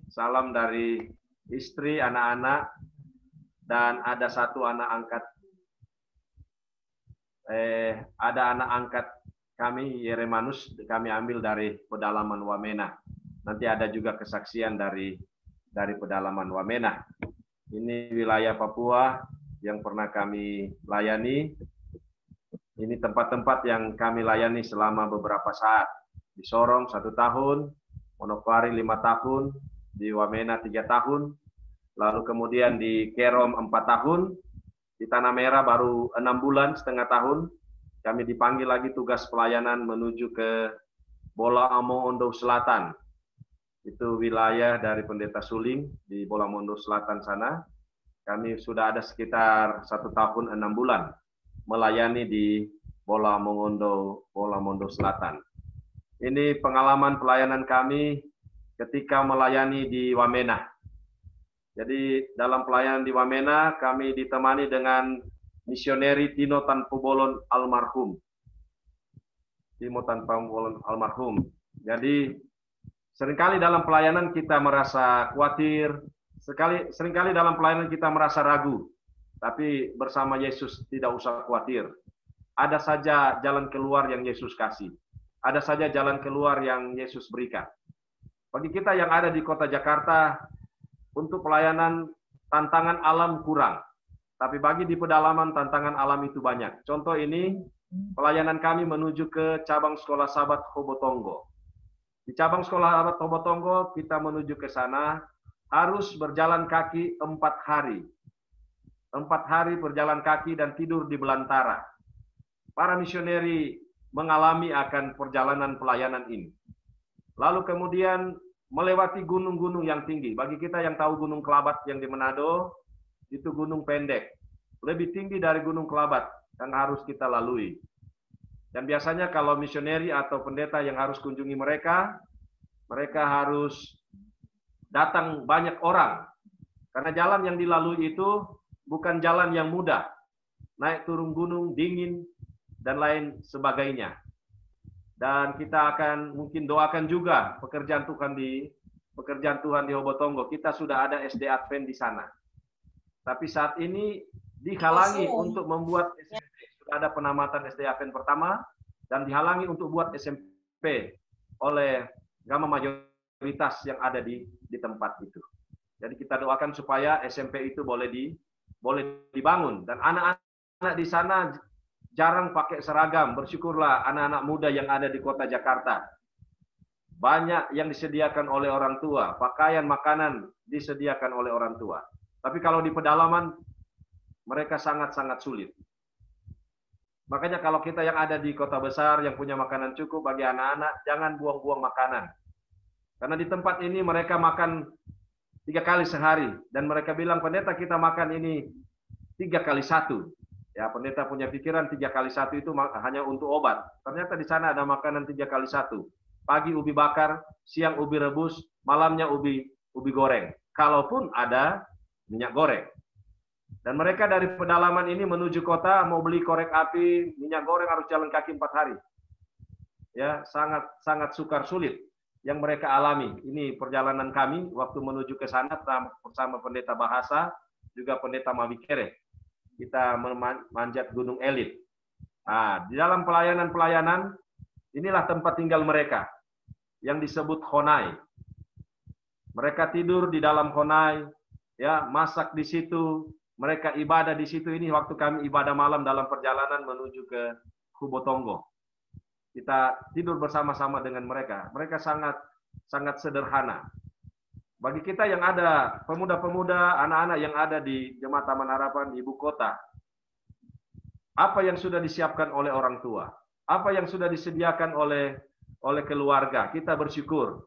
salam dari istri, anak-anak, dan ada satu anak angkat, ada anak angkat kami, Yeremanus, kami ambil dari pedalaman Wamena. Nanti ada juga kesaksian dari pedalaman Wamena. Ini wilayah Papua yang pernah kami layani. Ini tempat-tempat yang kami layani selama beberapa saat. Di Sorong 1 tahun, Manokwari 5 tahun, di Wamena 3 tahun, lalu kemudian di Kerom 4 tahun, di Tanah Merah baru 6 bulan, setengah tahun. Kami dipanggil lagi tugas pelayanan menuju ke Bolamondo Selatan. Itu wilayah dari Pendeta Suling di Bolamondo Selatan sana. Kami sudah ada sekitar 1 tahun 6 bulan melayani di Bolamondo Selatan. Ini pengalaman pelayanan kami ketika melayani di Wamena. Jadi dalam pelayanan di Wamena kami ditemani dengan misioneri Tino Tanpubolon almarhum. Jadi seringkali dalam pelayanan kita merasa khawatir, seringkali dalam pelayanan kita merasa ragu. Tapi bersama Yesus tidak usah khawatir. Ada saja jalan keluar yang Yesus kasih. Ada saja jalan keluar yang Yesus berikan. Bagi kita yang ada di kota Jakarta, untuk pelayanan tantangan alam kurang. Tapi bagi di pedalaman tantangan alam itu banyak. Contoh ini, pelayanan kami menuju ke cabang sekolah Sahabat Hobotongo. Di cabang sekolah Sahabat Hobotongo, kita menuju ke sana, harus berjalan kaki 4 hari. 4 hari berjalan kaki dan tidur di belantara. Para misioneri mengalami akan perjalanan pelayanan ini. Lalu kemudian melewati gunung-gunung yang tinggi. Bagi kita yang tahu Gunung Kelabat yang di Manado, itu gunung pendek. Lebih tinggi dari Gunung Kelabat yang harus kita lalui. Dan biasanya kalau misioneri atau pendeta yang harus kunjungi mereka harus datang banyak orang. Karena jalan yang dilalui itu bukan jalan yang mudah. Naik turun gunung, dingin, dan lain sebagainya. Dan kita akan mungkin doakan juga pekerjaan Tuhan di Hobotongo. Kita sudah ada SD Advent di sana. Tapi saat ini dihalangi untuk membuat SMP. Sudah ada penamatan SD Advent pertama dan dihalangi untuk buat SMP oleh gamma mayoritas yang ada di tempat itu. Jadi kita doakan supaya SMP itu boleh dibangun, dan anak-anak di sana jarang pakai seragam. Bersyukurlah anak-anak muda yang ada di kota Jakarta. Banyak yang disediakan oleh orang tua, pakaian, makanan disediakan oleh orang tua. Tapi kalau di pedalaman mereka sangat-sangat sulit. Makanya kalau kita yang ada di kota besar yang punya makanan cukup bagi anak-anak, jangan buang-buang makanan. Karena di tempat ini mereka makan 3 kali sehari. Dan mereka bilang, pendeta kita makan ini 3 kali 1. Ya, pendeta punya pikiran 3 kali 1 itu hanya untuk obat. Ternyata di sana ada makanan 3 kali 1. Pagi ubi bakar, siang ubi rebus, malamnya ubi goreng. Kalaupun ada minyak goreng. Dan mereka dari pedalaman ini menuju kota, mau beli korek api, minyak goreng harus jalan kaki 4 hari. Ya, sangat sukar sulit yang mereka alami. Ini perjalanan kami waktu menuju ke sana bersama pendeta bahasa, juga pendeta Mabikere. Kita memanjat Gunung Elit. Nah, di dalam pelayanan-pelayanan, inilah tempat tinggal mereka, yang disebut Honai. Mereka tidur di dalam Honai, ya, masak di situ, mereka ibadah di situ. Ini waktu kami ibadah malam dalam perjalanan menuju ke Hobotongo. Kita tidur bersama-sama dengan mereka. Mereka sangat sederhana. Bagi kita yang ada, pemuda-pemuda, anak-anak yang ada di Jemaat Taman Harapan di ibu kota, apa yang sudah disiapkan oleh orang tua? Apa yang sudah disediakan oleh keluarga? Kita bersyukur.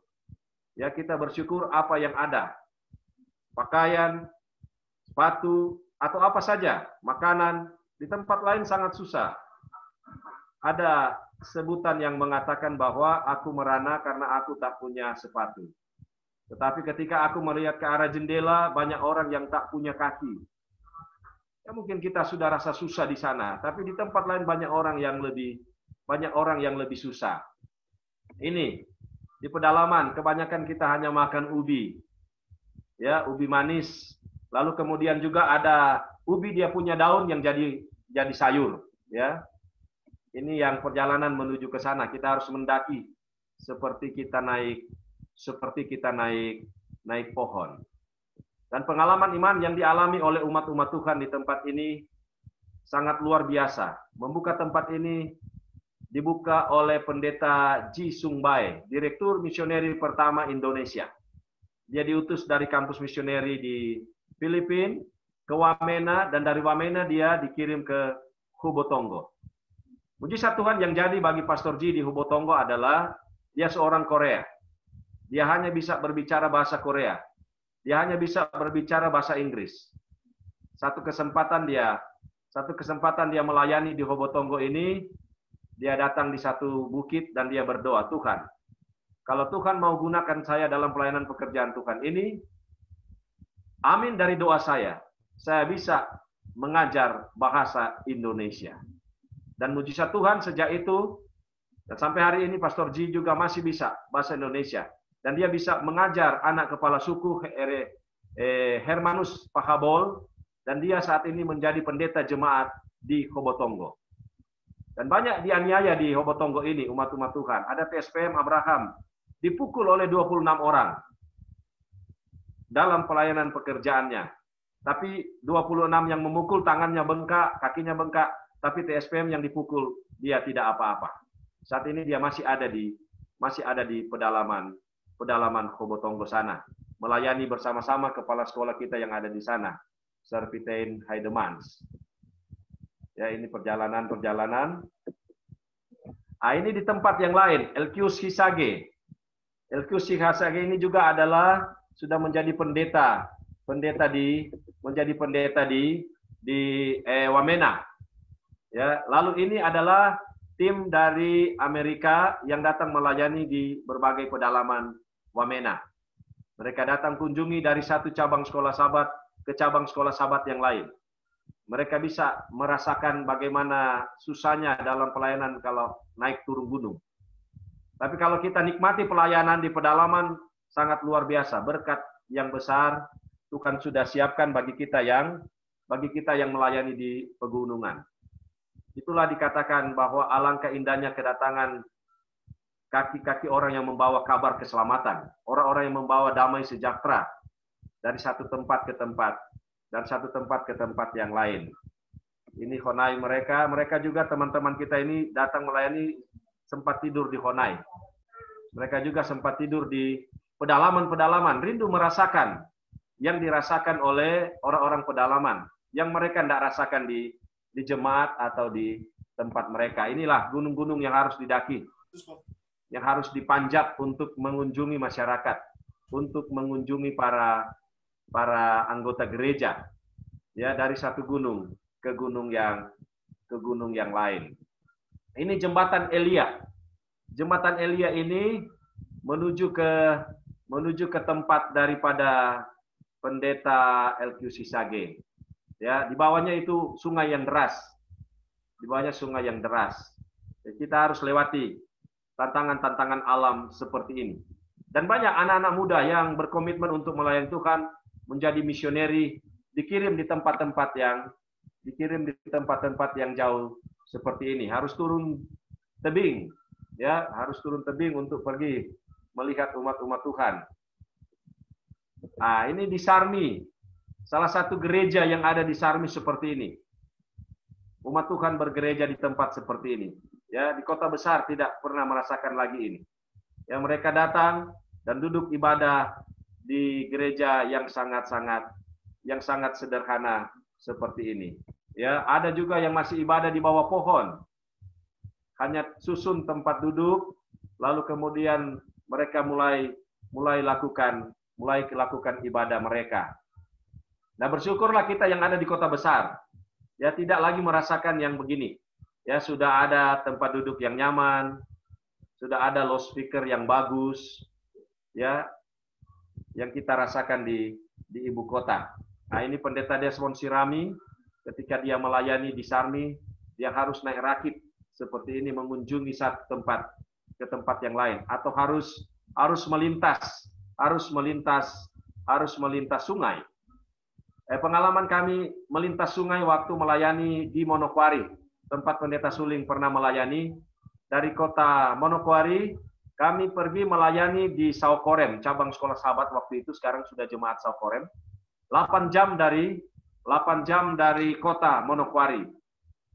Ya, kita bersyukur apa yang ada. Pakaian, sepatu, atau apa saja, makanan. Di tempat lain sangat susah. Ada sebutan yang mengatakan bahwa aku merana karena aku tak punya sepatu. Tetapi ketika aku melihat ke arah jendela, banyak orang yang tak punya kaki. Ya, mungkin kita sudah rasa susah di sana, tapi di tempat lain banyak orang yang lebih susah. Ini Di pedalaman kebanyakan kita hanya makan ubi, ya, ubi manis. Lalu kemudian juga ada ubi dia punya daun yang jadi sayur, ya. Ini yang perjalanan menuju ke sana. Kita harus mendaki seperti kita naik pohon. Dan pengalaman iman yang dialami oleh umat-umat Tuhan di tempat ini sangat luar biasa. Membuka tempat ini dibuka oleh Pendeta Ji Sung Bae, Direktur Misioneri pertama Indonesia. Dia diutus dari kampus misioneri di Filipina ke Wamena, dan dari Wamena dia dikirim ke Hubotongo. Mujizat Tuhan yang jadi bagi Pastor Ji di Hubotongo adalah dia seorang Korea. Dia hanya bisa berbicara bahasa Korea. Dia hanya bisa berbicara bahasa Inggris. Satu kesempatan dia melayani di Hubotongo ini, dia datang di satu bukit dan dia berdoa, Tuhan, kalau Tuhan mau gunakan saya dalam pelayanan pekerjaan Tuhan ini, amin dari doa saya bisa mengajar bahasa Indonesia. Dan mujizat Tuhan sejak itu, dan sampai hari ini Pastor Ji juga masih bisa bahasa Indonesia. Dan dia bisa mengajar anak kepala suku Hermanus Pahabol, dan dia saat ini menjadi pendeta jemaat di Hubotongo. Dan banyak dianiaya di Hubotongo ini, umat-umat Tuhan. Ada TSPM Abraham, dipukul oleh 26 orang dalam pelayanan pekerjaannya. Tapi 26 yang memukul, tangannya bengkak, kakinya bengkak, tapi TSPM yang dipukul, dia tidak apa-apa. Saat ini dia masih ada di pedalaman Hubotongo sana, melayani bersama-sama kepala sekolah kita yang ada di sana, Servitein Haidemans. Ya, ini perjalanan. Ini di tempat yang lain, Elkius Hisage. Elkius Hisage ini juga adalah sudah menjadi pendeta di Wamena. Ya, lalu ini adalah tim dari Amerika yang datang melayani di berbagai pedalaman Wamena. Mereka datang kunjungi dari satu cabang sekolah sahabat ke cabang sekolah sahabat yang lain. Mereka bisa merasakan bagaimana susahnya dalam pelayanan kalau naik turun gunung. Tapi kalau kita nikmati pelayanan di pedalaman, sangat luar biasa. Berkat yang besar Tuhan sudah siapkan bagi kita yang melayani di pegunungan. Itulah dikatakan bahwa alangkah indahnya kedatangan kaki-kaki orang yang membawa kabar keselamatan. Orang-orang yang membawa damai sejahtera dari satu tempat ke tempat. Dan satu tempat ke tempat yang lain. Ini Honai mereka juga teman-teman kita ini datang melayani sempat tidur di Honai. Mereka juga sempat tidur di pedalaman-pedalaman, rindu merasakan yang dirasakan oleh orang-orang pedalaman, yang mereka tidak rasakan di jemaat atau di tempat mereka. Inilah gunung-gunung yang harus didaki, yang harus dipanjat untuk mengunjungi masyarakat, untuk mengunjungi para anggota gereja, ya, dari satu gunung ke gunung yang lain. Ini jembatan Elia. Jembatan Elia ini menuju ke tempat daripada pendeta Elkius Hisage. Ya, di bawahnya itu sungai yang deras. Di bawahnya sungai yang deras. Jadi kita harus lewati tantangan-tantangan alam seperti ini. Dan banyak anak-anak muda yang berkomitmen untuk melayani Tuhan, menjadi misioneri, dikirim di tempat-tempat yang jauh seperti ini. Harus turun tebing, ya, harus turun tebing untuk pergi melihat umat-umat Tuhan. Ini di Sarmi, salah satu gereja yang ada di Sarmi seperti ini. Umat Tuhan bergereja di tempat seperti ini. Ya, di kota besar tidak pernah merasakan lagi ini. Ya, mereka datang dan duduk ibadah di gereja yang sangat sederhana seperti ini. Ya, ada juga yang masih ibadah di bawah pohon. Hanya susun tempat duduk, lalu kemudian mereka mulai lakukan ibadah mereka. Nah, bersyukurlah kita yang ada di kota besar. Ya, tidak lagi merasakan yang begini. Ya, sudah ada tempat duduk yang nyaman, sudah ada loudspeaker yang bagus. Ya, yang kita rasakan di ibu kota. Nah, ini pendeta Desmond Sirami, ketika dia melayani di Sarmi, dia harus naik rakit seperti ini mengunjungi satu tempat ke tempat yang lain, atau harus harus melintas sungai. Pengalaman kami melintas sungai waktu melayani di Manokwari, tempat Pendeta Suling pernah melayani. Dari kota Manokwari, kami pergi melayani di Saukorem, cabang sekolah sahabat waktu itu, sekarang sudah jemaat Saukorem. 8 jam dari kota Manokwari.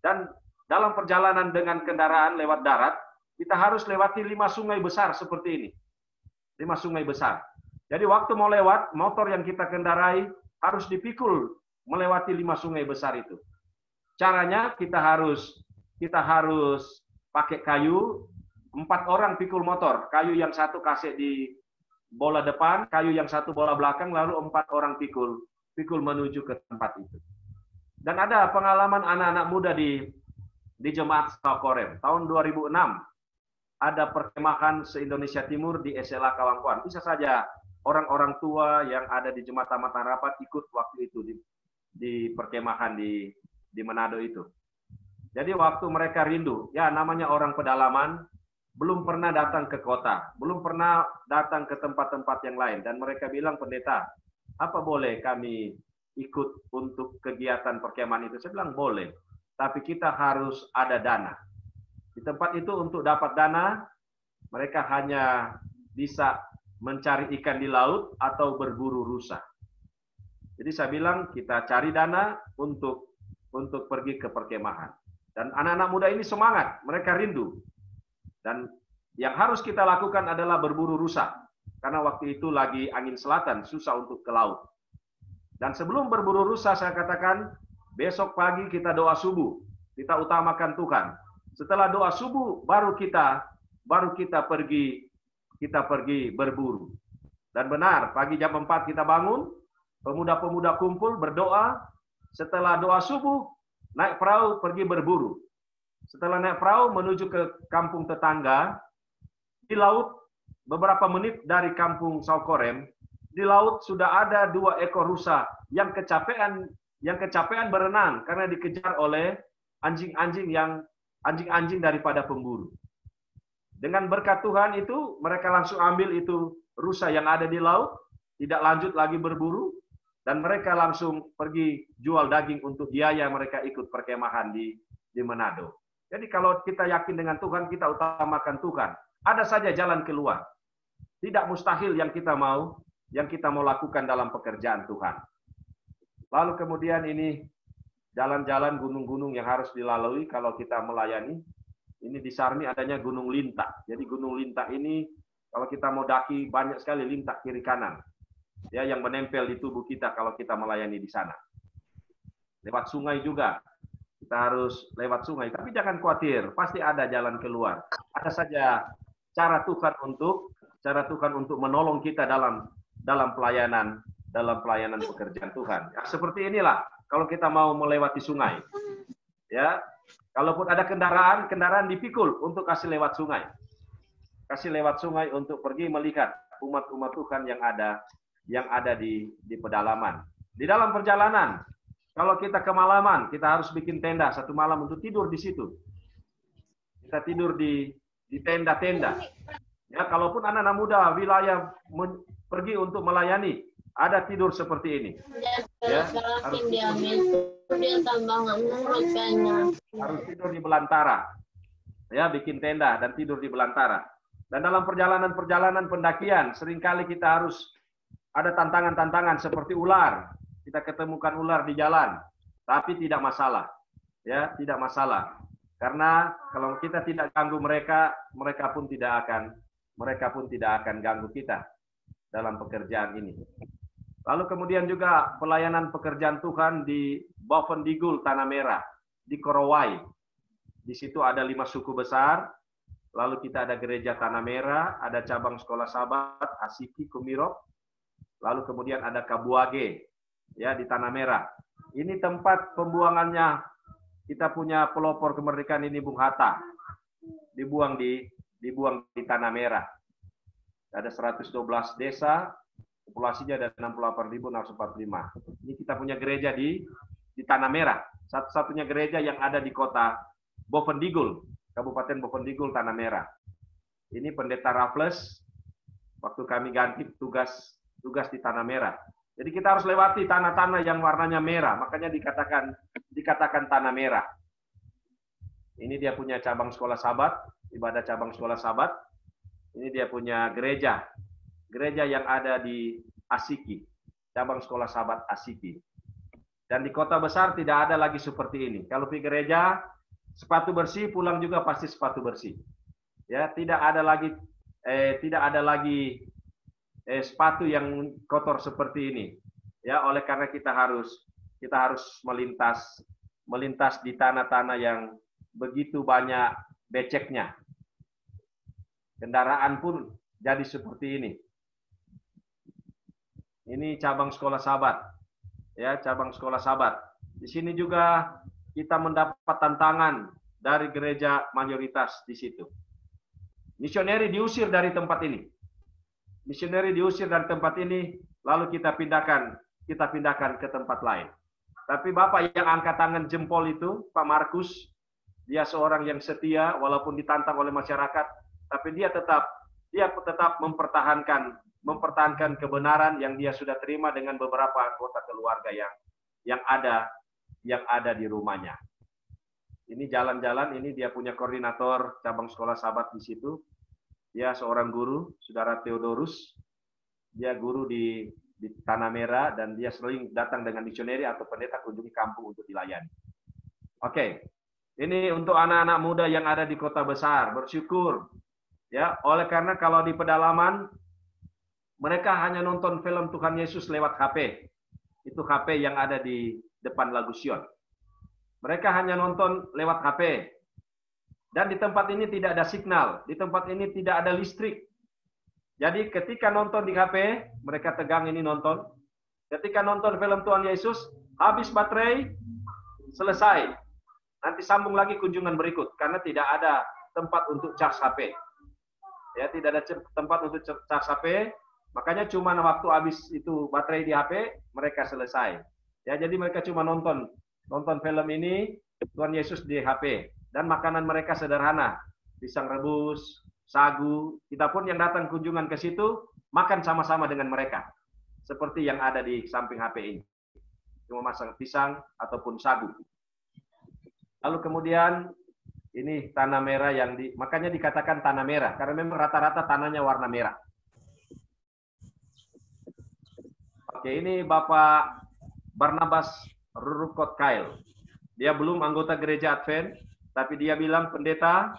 Dan dalam perjalanan dengan kendaraan lewat darat, kita harus lewati 5 sungai besar seperti ini. 5 sungai besar. Jadi waktu mau lewat, motor yang kita kendarai harus dipikul melewati 5 sungai besar itu. Caranya kita harus pakai kayu, 4 orang pikul motor. Kayu yang satu kasih di bola depan, kayu yang satu bola belakang, lalu 4 orang pikul menuju ke tempat itu. Dan ada pengalaman anak-anak muda di Jemaat Saukorem. Tahun 2006 ada perkemahan se-Indonesia Timur di SLA Kawangkuan. Bisa saja orang-orang tua yang ada di Jemaat Tamatan Rapat ikut waktu itu di perkemahan di Manado itu. Jadi waktu mereka rindu, ya namanya orang pedalaman, belum pernah datang ke kota, belum pernah datang ke tempat-tempat yang lain. Dan mereka bilang, pendeta, apa boleh kami ikut untuk kegiatan perkemahan itu? Saya bilang, boleh. Tapi kita harus ada dana. Di tempat itu untuk dapat dana, mereka hanya bisa mencari ikan di laut atau berburu rusa. Jadi saya bilang kita cari dana untuk pergi ke perkemahan. Dan anak-anak muda ini semangat, mereka rindu. Dan yang harus kita lakukan adalah berburu rusa. Karena waktu itu lagi angin selatan, susah untuk ke laut. Dan sebelum berburu rusa saya katakan, besok pagi kita doa subuh, kita utamakan Tuhan. Setelah doa subuh baru kita pergi berburu. Dan benar, pagi jam 4 kita bangun, pemuda-pemuda kumpul berdoa, setelah doa subuh naik perahu pergi berburu. Setelah naik perahu menuju ke kampung tetangga, di laut beberapa menit dari kampung Saukorem, di laut sudah ada 2 ekor rusa yang kecapean berenang karena dikejar oleh anjing-anjing daripada pemburu. Dengan berkat Tuhan itu, mereka langsung ambil itu rusa yang ada di laut, tidak lanjut lagi berburu, dan mereka langsung pergi jual daging untuk biaya mereka ikut perkemahan di Manado. Jadi kalau kita yakin dengan Tuhan, kita utamakan Tuhan. Ada saja jalan keluar. Tidak mustahil yang kita mau lakukan dalam pekerjaan Tuhan. Lalu kemudian ini jalan-jalan gunung-gunung yang harus dilalui kalau kita melayani. Ini di Sarmi adanya Gunung Linta. Jadi Gunung Linta ini kalau kita mau daki banyak sekali linta kiri kanan. Ya, yang menempel di tubuh kita kalau kita melayani di sana. Lewat sungai juga. Kita harus lewat sungai, tapi jangan khawatir, pasti ada jalan keluar. Ada saja cara Tuhan untuk menolong kita dalam pelayanan pekerjaan Tuhan. Ya, seperti inilah kalau kita mau melewati sungai. Ya, kalaupun ada kendaraan dipikul untuk kasih lewat sungai. Kasih lewat sungai untuk pergi melihat umat-umat Tuhan yang ada di pedalaman. Di dalam perjalanan, kalau kita kemalaman, kita harus bikin tenda 1 malam untuk tidur di situ. Kita tidur di tenda-tenda. Ya, kalaupun anak-anak muda wilayah pergi untuk melayani, ada tidur seperti ini. Ya, harus tidur di belantara. Ya, bikin tenda dan tidur di belantara. Dan dalam perjalanan pendakian, seringkali kita harus ada tantangan-tantangan seperti ular. Kita ketemukan ular di jalan, tapi tidak masalah. Ya, tidak masalah. Karena kalau kita tidak ganggu mereka, mereka pun tidak akan ganggu kita dalam pekerjaan ini. Lalu kemudian juga pelayanan pekerjaan Tuhan di Bovendigul, Tanah Merah, di Korowai. Di situ ada 5 suku besar. Lalu kita ada gereja Tanah Merah, ada cabang sekolah sahabat, Asiki, Kumirok. Lalu kemudian ada Kabuage, ya, di Tanah Merah. Ini tempat pembuangannya, kita punya pelopor kemerdekaan ini Bung Hatta. Dibuang di Tanah Merah. Ada 112 desa, populasinya ada 68.645. Ini kita punya gereja di Tanah Merah. Satu-satunya gereja yang ada di kota Bovendigul, Kabupaten Bovendigul, Tanah Merah. Ini Pendeta Raffles, waktu kami ganti tugas di Tanah Merah. Jadi kita harus lewati tanah-tanah yang warnanya merah, makanya dikatakan Tanah Merah. Ini dia punya cabang sekolah Sabat, ibadah cabang sekolah Sabat. Ini dia punya gereja yang ada di Asiki, cabang sekolah Sabat Asiki. Dan di kota besar tidak ada lagi seperti ini. Kalau pergi gereja, sepatu bersih, pulang juga pasti sepatu bersih. Ya, tidak ada lagi sepatu yang kotor seperti ini. Ya, oleh karena kita harus melintas di tanah-tanah yang begitu banyak beceknya. Kendaraan pun jadi seperti ini. Ini cabang sekolah Sabat. Ya, cabang sekolah Sabat. Di sini juga kita mendapat tantangan dari gereja mayoritas di situ. Misioneri diusir dari tempat ini. Misioneri diusir dari tempat ini, lalu kita pindahkan ke tempat lain. Tapi Bapak yang angkat tangan jempol itu, Pak Markus, dia seorang yang setia walaupun ditantang oleh masyarakat, tapi dia tetap mempertahankan kebenaran yang dia sudah terima dengan beberapa anggota keluarga yang ada di rumahnya. Ini jalan-jalan, ini dia punya koordinator cabang sekolah Sabat di situ. Dia seorang guru, Saudara Theodorus. Dia guru di Tanah Merah dan dia sering datang dengan misioneri atau pendeta kunjungi kampung untuk dilayani. Oke. Ini untuk anak-anak muda yang ada di kota besar, bersyukur. Ya, oleh karena kalau di pedalaman mereka hanya nonton film Tuhan Yesus lewat HP. Itu HP yang ada di depan Lagu Sion. Mereka hanya nonton lewat HP. Dan di tempat ini tidak ada signal. Di tempat ini tidak ada listrik. Jadi ketika nonton di HP, mereka tegang ini nonton. Ketika nonton film Tuhan Yesus, habis baterai, selesai. Nanti sambung lagi kunjungan berikut. Karena tidak ada tempat untuk charge HP. Ya, tidak ada tempat untuk charge HP. Makanya cuma waktu habis itu baterai di HP, mereka selesai. Ya, jadi mereka cuma nonton film ini, Tuhan Yesus di HP. Dan makanan mereka sederhana. Pisang rebus, sagu. Kita pun yang datang kunjungan ke situ, makan sama-sama dengan mereka. Seperti yang ada di samping HP ini. Cuma masak pisang ataupun sagu. Lalu kemudian, ini tanah merah makanya dikatakan tanah merah. Karena memang rata-rata tanahnya warna merah. Oke, ini Bapak Barnabas Rurukot Kail. Dia belum anggota gereja Advent, tapi dia bilang, pendeta,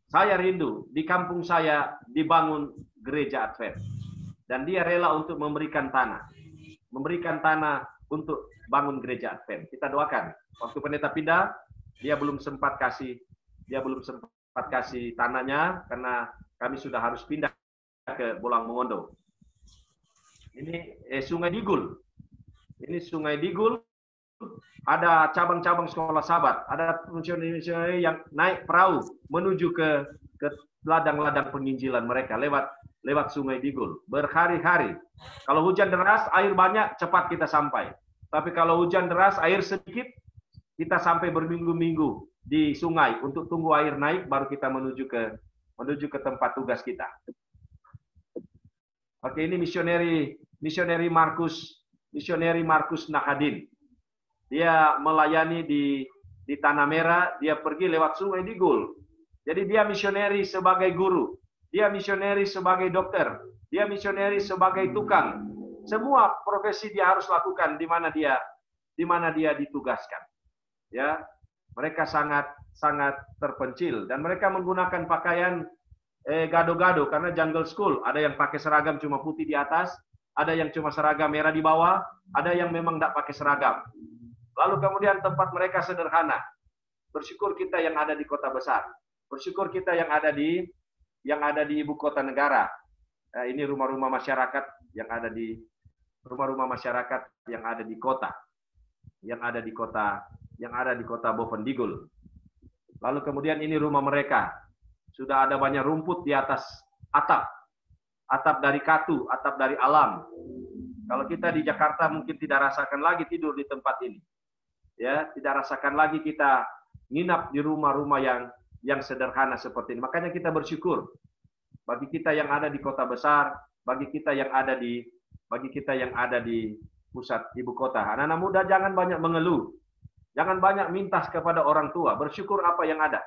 saya rindu di kampung saya dibangun gereja Advent. Dan dia rela untuk memberikan tanah untuk bangun gereja Advent. Kita doakan. Waktu pendeta pindah, dia belum sempat kasih tanahnya karena kami sudah harus pindah ke Bolang Mongondo. Ini Sungai Digul. Ini Sungai Digul. Ada cabang-cabang sekolah Sabat. Ada misioneri yang naik perahu menuju ke ladang-ladang penginjilan mereka lewat Sungai Digul. Berhari-hari. Kalau hujan deras, air banyak, cepat kita sampai. Tapi kalau hujan deras, air sedikit, kita sampai berminggu-minggu di sungai untuk tunggu air naik, baru kita menuju ke tempat tugas kita. Oke, ini misioneri Markus Nahadin. Dia melayani di Tanah Merah, dia pergi lewat Sungai Digul. Jadi dia misioneri sebagai guru, dia misioneri sebagai dokter, dia misioneri sebagai tukang. Semua profesi dia harus lakukan di mana dia ditugaskan. Ya, mereka sangat terpencil dan mereka menggunakan pakaian gado-gado karena jungle school. Ada yang pakai seragam cuma putih di atas, ada yang cuma seragam merah di bawah, ada yang memang tidak pakai seragam. Lalu kemudian tempat mereka sederhana. Bersyukur kita yang ada di kota besar. Bersyukur kita yang ada di ibu kota negara. Ini rumah-rumah masyarakat yang ada di kota. Yang ada di kota Bovendigul. Lalu kemudian ini rumah mereka. Sudah ada banyak rumput di atas atap. Atap dari katu, atap dari alam. Kalau kita di Jakarta mungkin tidak rasakan lagi tidur di tempat ini. Ya, tidak rasakan lagi kita nginap di rumah-rumah yang sederhana seperti ini. Makanya kita bersyukur. bagi kita yang ada di kota besar, bagi kita yang ada di pusat ibu kota. Anak-anak muda jangan banyak mengeluh. Jangan banyak minta kepada orang tua. Bersyukur apa yang ada.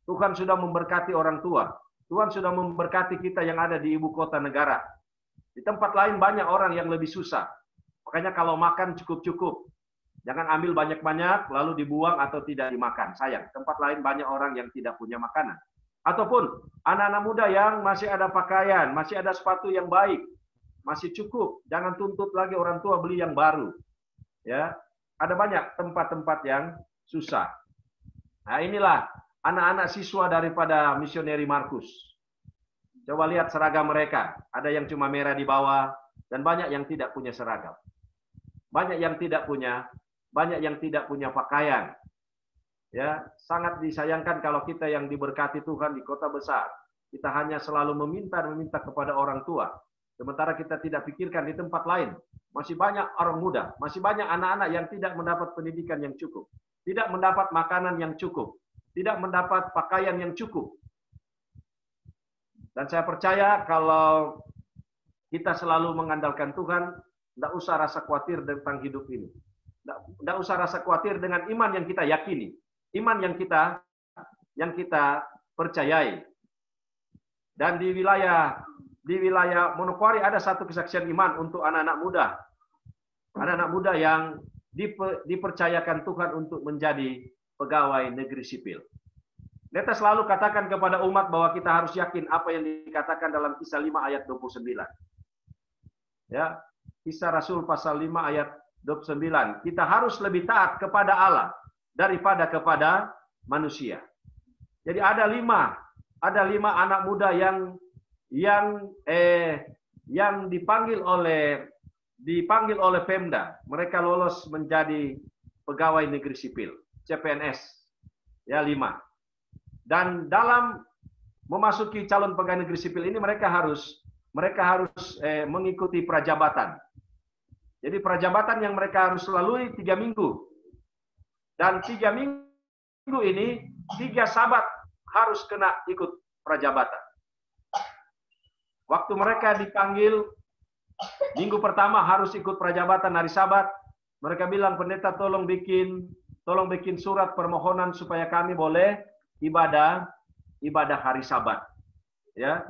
Tuhan sudah memberkati orang tua. Tuhan sudah memberkati kita yang ada di ibu kota negara. Di tempat lain banyak orang yang lebih susah. Makanya kalau makan cukup-cukup. Jangan ambil banyak-banyak lalu dibuang atau tidak dimakan. Sayang, tempat lain banyak orang yang tidak punya makanan. Ataupun anak-anak muda yang masih ada pakaian, masih ada sepatu yang baik, masih cukup. Jangan tuntut lagi orang tua beli yang baru. Ya, ada banyak tempat-tempat yang susah. Nah, inilah anak-anak siswa daripada misioneri Markus. Coba lihat seragam mereka. Ada yang cuma merah di bawah dan banyak yang tidak punya seragam. Banyak yang tidak punya pakaian. Ya, sangat disayangkan kalau kita yang diberkati Tuhan di kota besar, kita hanya selalu meminta kepada orang tua. Sementara kita tidak pikirkan di tempat lain, masih banyak orang muda, masih banyak anak-anak yang tidak mendapat pendidikan yang cukup, tidak mendapat makanan yang cukup, tidak mendapat pakaian yang cukup. Dan saya percaya kalau kita selalu mengandalkan Tuhan, tidak usah rasa khawatir tentang hidup ini. Tidak usah rasa khawatir dengan iman yang kita yakini. Iman yang kita percayai. Dan di wilayah Manokwari ada satu kesaksian iman untuk anak-anak muda. Anak-anak muda yang dipercayakan Tuhan untuk menjadi pegawai negeri sipil. Kita selalu katakan kepada umat bahwa kita harus yakin apa yang dikatakan dalam Kisah 5 ayat 29. Ya, Kisah Rasul pasal 5 ayat 29. Kita harus lebih taat kepada Allah daripada kepada manusia. Jadi ada lima anak muda yang dipanggil oleh Pemda. Mereka lolos menjadi pegawai negeri sipil, CPNS. Ya, 5. Dan dalam memasuki calon pegawai negeri sipil ini mereka harus mengikuti prajabatan. Jadi prajabatan yang mereka harus lalui 3 minggu. Dan 3 minggu ini 3 sabat harus kena ikut prajabatan. Waktu mereka dipanggil minggu pertama harus ikut prajabatan hari Sabat. Mereka bilang, pendeta tolong bikin surat permohonan supaya kami boleh ibadah hari Sabat. Ya,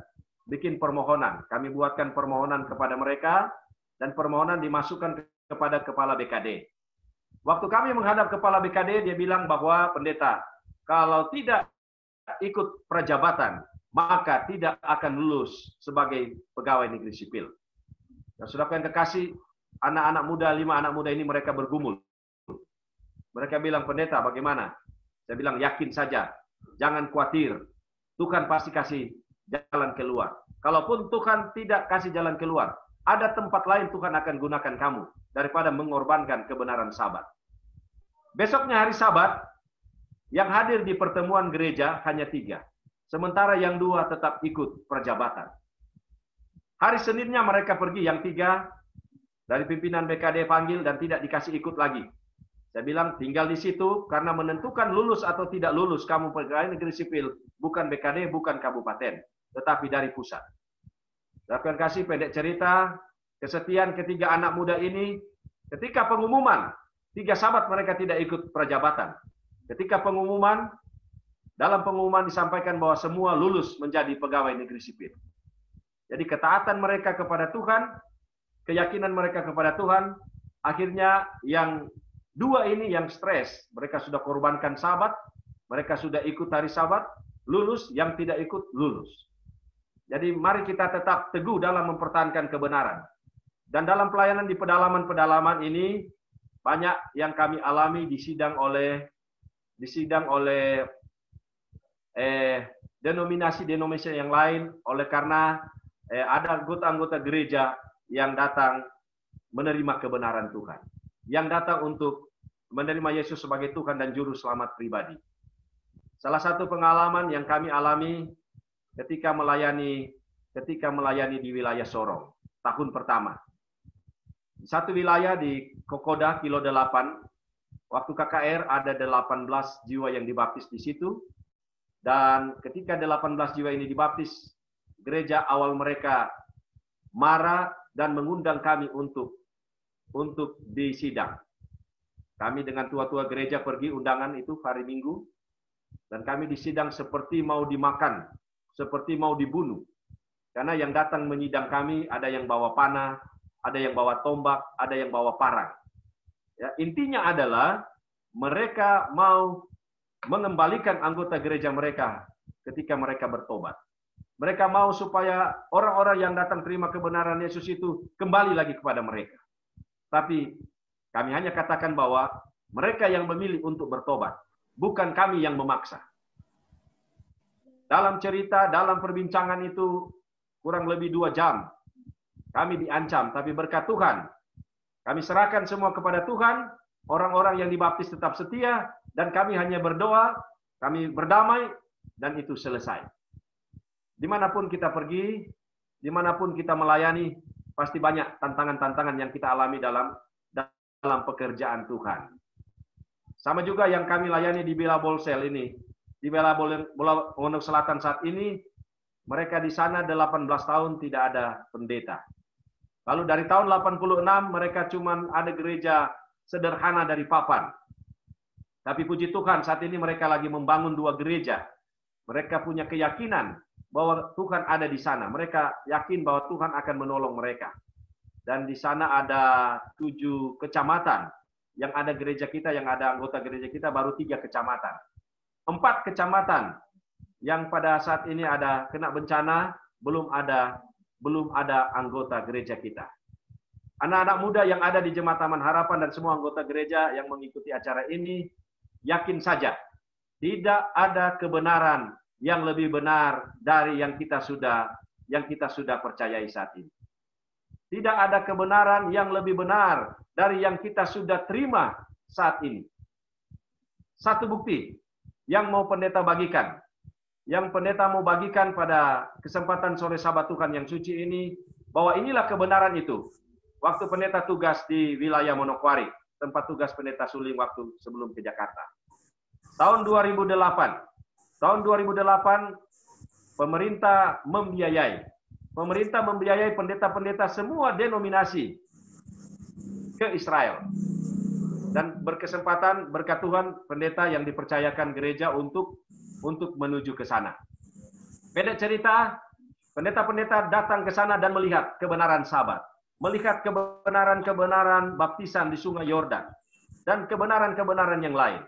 bikin permohonan. Kami buatkan permohonan kepada mereka dan permohonan dimasukkan kepada kepala BKD. Waktu kami menghadap kepala BKD, dia bilang bahwa pendeta, kalau tidak ikut prajabatan, maka tidak akan lulus sebagai pegawai negeri sipil. Dan saudara yang kekasih, anak-anak muda, 5 anak muda ini mereka bergumul. Mereka bilang, pendeta bagaimana? Saya bilang, yakin saja, jangan khawatir. Tuhan pasti kasih jalan keluar. Kalaupun Tuhan tidak kasih jalan keluar, ada tempat lain Tuhan akan gunakan kamu daripada mengorbankan kebenaran Sabat. Besoknya hari Sabat, yang hadir di pertemuan gereja hanya 3. Sementara yang 2 tetap ikut prajabatan. Hari Seninnya mereka pergi, yang 3 dari pimpinan BKD panggil dan tidak dikasih ikut lagi. Saya bilang, tinggal di situ karena menentukan lulus atau tidak lulus kamu pegawai negeri sipil, bukan BKD, bukan kabupaten, tetapi dari pusat. Saya kasih pendek cerita, kesetiaan ketiga anak muda ini, ketika pengumuman, 3 sabat mereka tidak ikut prajabatan. Ketika pengumuman, dalam pengumuman disampaikan bahwa semua lulus menjadi pegawai negeri sipil. Jadi ketaatan mereka kepada Tuhan, keyakinan mereka kepada Tuhan, akhirnya yang 2 ini yang stres. Mereka sudah korbankan Sabat, mereka sudah ikut hari Sabat, lulus, yang tidak ikut lulus. Jadi mari kita tetap teguh dalam mempertahankan kebenaran. Dan dalam pelayanan di pedalaman-pedalaman ini, banyak yang kami alami disidang oleh denominasi-denominasi yang lain, oleh karena ada anggota-anggota gereja yang datang menerima kebenaran Tuhan, yang datang untuk menerima Yesus sebagai Tuhan dan Juru Selamat pribadi. Salah satu pengalaman yang kami alami ketika melayani di wilayah Sorong, tahun pertama. Di satu wilayah di Kokoda, Kilo 8, waktu KKR ada 18 jiwa yang dibaptis di situ. Dan ketika 18 jiwa ini dibaptis, gereja awal mereka marah dan mengundang kami untuk disidang. Kami dengan tua-tua gereja pergi undangan itu hari Minggu, dan kami disidang seperti mau dimakan, seperti mau dibunuh. Karena yang datang menyidang kami ada yang bawa panah, ada yang bawa tombak, ada yang bawa parang. Ya, intinya adalah mereka mau mengembalikan anggota gereja mereka ketika mereka bertobat. Mereka mau supaya orang-orang yang datang terima kebenaran Yesus itu kembali lagi kepada mereka. Tapi kami hanya katakan bahwa mereka yang memilih untuk bertobat, bukan kami yang memaksa. Dalam cerita, dalam perbincangan itu kurang lebih 2 jam. Kami diancam, tapi berkat Tuhan, kami serahkan semua kepada Tuhan. Orang-orang yang dibaptis tetap setia, dan kami hanya berdoa, kami berdamai, dan itu selesai. Dimanapun kita pergi, dimanapun kita melayani, pasti banyak tantangan-tantangan yang kita alami dalam pekerjaan Tuhan. Sama juga yang kami layani di Bela Bolsel ini. Di Bela Pondok Selatan saat ini, mereka di sana 18 tahun tidak ada pendeta. Lalu dari tahun 86, mereka cuma ada gereja sederhana dari papan. Tapi puji Tuhan, saat ini mereka lagi membangun 2 gereja. Mereka punya keyakinan bahwa Tuhan ada di sana. Mereka yakin bahwa Tuhan akan menolong mereka. Dan di sana ada 7 kecamatan. Yang ada gereja kita, yang ada anggota gereja kita baru 3 kecamatan. 4 kecamatan yang pada saat ini ada kena bencana, belum ada anggota gereja kita. Anak-anak muda yang ada di Jemaat Taman Harapan dan semua anggota gereja yang mengikuti acara ini, yakin saja, tidak ada kebenaran yang lebih benar dari yang kita sudah percayai saat ini. Tidak ada kebenaran yang lebih benar dari yang kita sudah terima saat ini. Satu bukti yang mau pendeta bagikan. Yang pendeta mau bagikan pada kesempatan sore Sabat Tuhan yang suci ini, bahwa inilah kebenaran itu. Waktu pendeta tugas di wilayah Manokwari, tempat tugas pendeta Suling waktu sebelum ke Jakarta. Tahun 2008, pemerintah membiayai pendeta-pendeta semua denominasi ke Israel. Dan berkesempatan berkat Tuhan pendeta yang dipercayakan gereja untuk menuju ke sana. Pendek cerita, pendeta-pendeta datang ke sana dan melihat kebenaran Sabat, melihat kebenaran-kebenaran baptisan di Sungai Yordan dan kebenaran-kebenaran yang lain.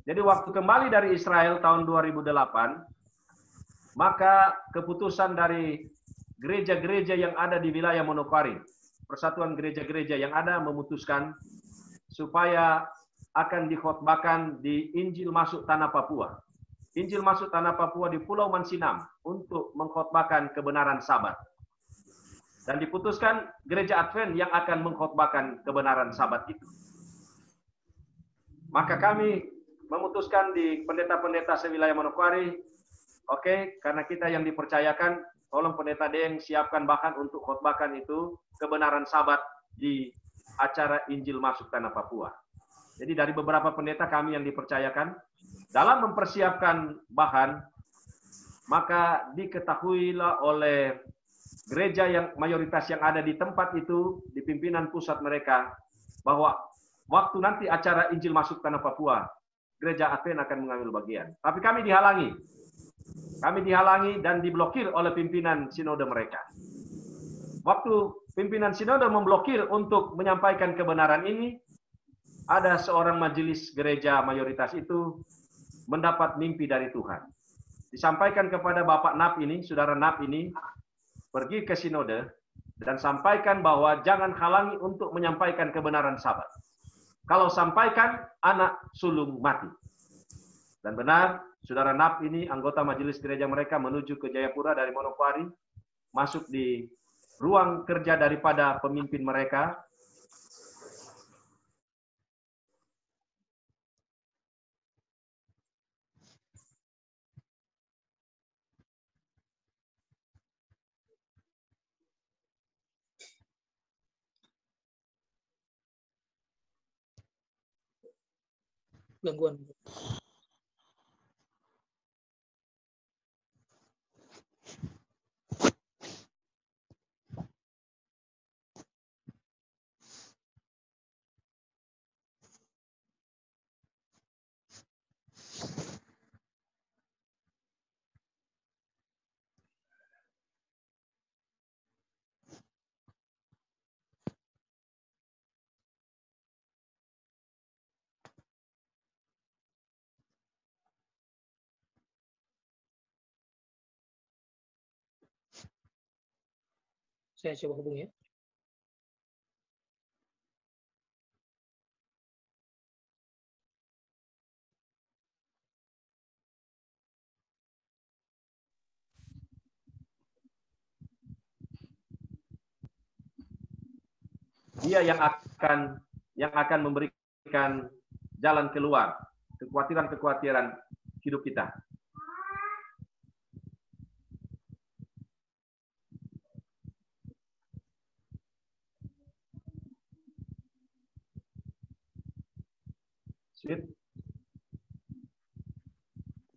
Jadi waktu kembali dari Israel tahun 2008, maka keputusan dari gereja-gereja yang ada di wilayah Manokwari, persatuan gereja-gereja yang ada memutuskan supaya akan dikhotbahkan di Injil Masuk Tanah Papua. Injil Masuk Tanah Papua di Pulau Mansinam untuk mengkhotbahkan kebenaran Sabat. Dan diputuskan gereja Advent yang akan mengkhotbahkan kebenaran Sabat itu. Maka kami memutuskan di pendeta-pendeta sewilayah Manokwari, oke, karena kita yang dipercayakan, tolong pendeta Deng siapkan bahan untuk khotbahkan itu kebenaran Sabat di acara Injil Masuk Tanah Papua. Jadi dari beberapa pendeta kami yang dipercayakan, dalam mempersiapkan bahan, maka diketahuilah oleh gereja yang mayoritas yang ada di tempat itu, di pimpinan pusat mereka, bahwa waktu nanti acara Injil Masuk Tanah Papua, gereja Advent akan mengambil bagian. Tapi kami dihalangi. Kami dihalangi dan diblokir oleh pimpinan sinode mereka. Waktu pimpinan sinode memblokir untuk menyampaikan kebenaran ini, ada seorang majelis gereja mayoritas itu mendapat mimpi dari Tuhan. Disampaikan kepada Bapak Nap ini, Saudara Nap ini, pergi ke sinode dan sampaikan bahwa jangan halangi untuk menyampaikan kebenaran Sabat. Kalau sampaikan, anak sulung mati. Dan benar, Saudara Nap ini, anggota majelis gereja mereka menuju ke Jayapura dari Manokwari, masuk di ruang kerja daripada pemimpin mereka. Gangguan. Saya coba hubungi ya. Dia yang akan memberikan jalan keluar kekhawatiran-kekhawatiran hidup kita. Sweet.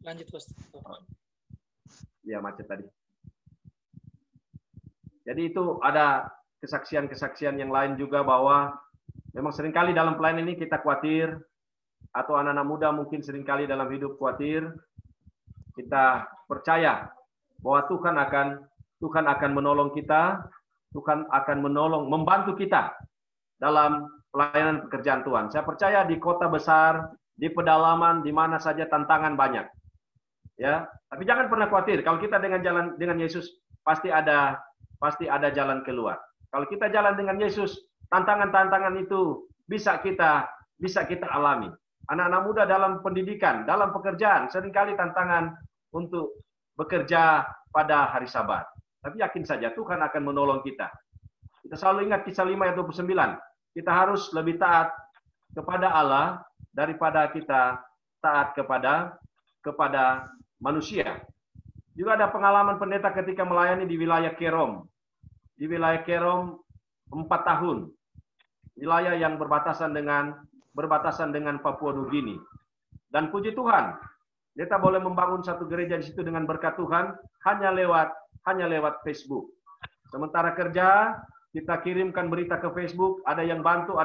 Lanjut, Pastor. Ya, macet tadi. Jadi itu ada kesaksian-kesaksian yang lain juga bahwa memang seringkali dalam pelayanan ini kita khawatir, atau anak-anak muda mungkin seringkali dalam hidup khawatir. Kita percaya bahwa Tuhan akan menolong kita, Tuhan akan membantu kita dalam pelayanan pekerjaan Tuhan. Saya percaya di kota besar, di pedalaman, di mana saja tantangan banyak. Ya, tapi jangan pernah khawatir. Kalau kita dengan Yesus pasti ada jalan keluar. Kalau kita jalan dengan Yesus, tantangan-tantangan itu bisa kita alami. Anak-anak muda dalam pendidikan, dalam pekerjaan, seringkali tantangan untuk bekerja pada hari Sabat. Tapi yakin saja Tuhan akan menolong kita. Kita selalu ingat kisah 5 ayat 29. Kita harus lebih taat kepada Allah daripada kita taat kepada manusia. Juga ada pengalaman pendeta ketika melayani di wilayah Kerom. Di wilayah Kerom 4 tahun. Wilayah yang berbatasan dengan Papua Nugini. Dan puji Tuhan, kita boleh membangun satu gereja di situ dengan berkat Tuhan hanya lewat Facebook. Sementara kerja, kita kirimkan berita ke Facebook, ada yang bantu,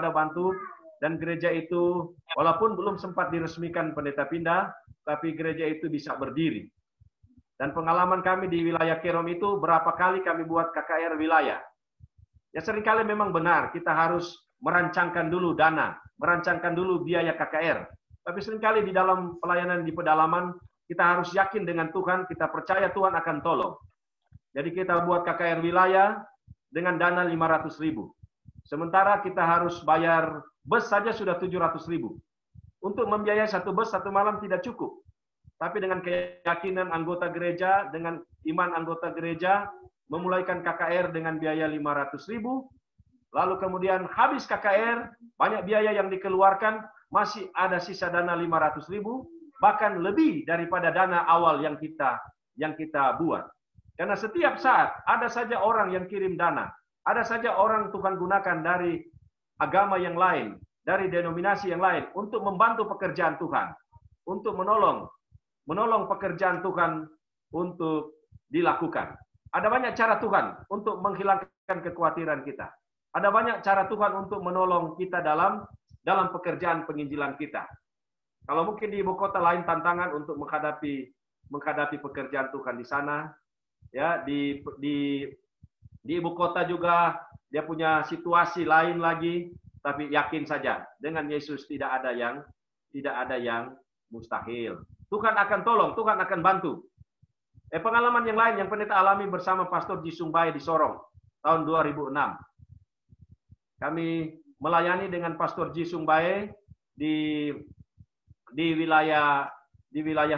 dan gereja itu walaupun belum sempat diresmikan pendeta pindah, tapi gereja itu bisa berdiri. Dan pengalaman kami di wilayah Kerom itu berapa kali kami buat KKR wilayah. Ya seringkali memang benar, kita harus merancangkan dulu dana, merancangkan dulu biaya KKR. Tapi seringkali di dalam pelayanan di pedalaman, kita harus yakin dengan Tuhan, kita percaya Tuhan akan tolong. Jadi kita buat KKR wilayah dengan dana 500.000. Sementara kita harus bayar bus saja sudah 700.000. Untuk membiayai satu bus satu malam tidak cukup. Tapi dengan keyakinan anggota gereja, dengan iman anggota gereja, memulaikan KKR dengan biaya 500.000, lalu kemudian habis KKR, banyak biaya yang dikeluarkan, masih ada sisa dana 500.000, bahkan lebih daripada dana awal yang kita buat. Karena setiap saat ada saja orang yang kirim dana, ada saja orang Tuhan gunakan dari agama yang lain, dari denominasi yang lain untuk membantu pekerjaan Tuhan, untuk menolong pekerjaan Tuhan untuk dilakukan. Ada banyak cara Tuhan untuk menghilangkan kekhawatiran kita. Ada banyak cara Tuhan untuk menolong kita dalam pekerjaan penginjilan kita. Kalau mungkin di ibu kota lain tantangan untuk menghadapi pekerjaan Tuhan di sana, ya di ibu kota juga dia punya situasi lain lagi, tapi yakin saja dengan Yesus tidak ada yang mustahil. Tuhan akan tolong, Tuhan akan bantu. Pengalaman yang lain yang pendeta alami bersama Pastor Jisung Bae di Sorong tahun 2006. Kami melayani dengan Pastor Jisung Bae di wilayah